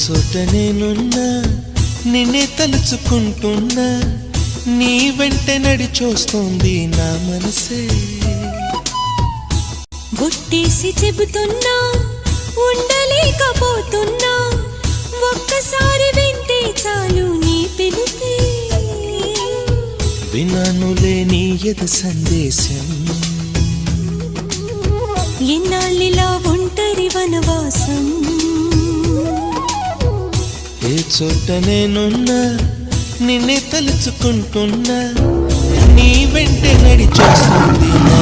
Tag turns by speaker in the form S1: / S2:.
S1: చోట నేనున్నా నిన్నే తలుచుకుంటున్నా నీ వెంట నడిచొస్తోంది నా మనసే
S2: బొట్టేసి చెబుతున్నా ఉండలేకపోతున్నా ఒక్కసారి వింటే చాలు నీ పిలుపే
S1: వినానులే నీ ఎద సందేశం
S2: ఎన్నాళ్ళిలా ఒంటరి వనవాసం
S1: ఏ చోట నేనున్నా నిన్నే తలుచుకుంటున్నా నీ వెంట నడిచొస్తోంది నా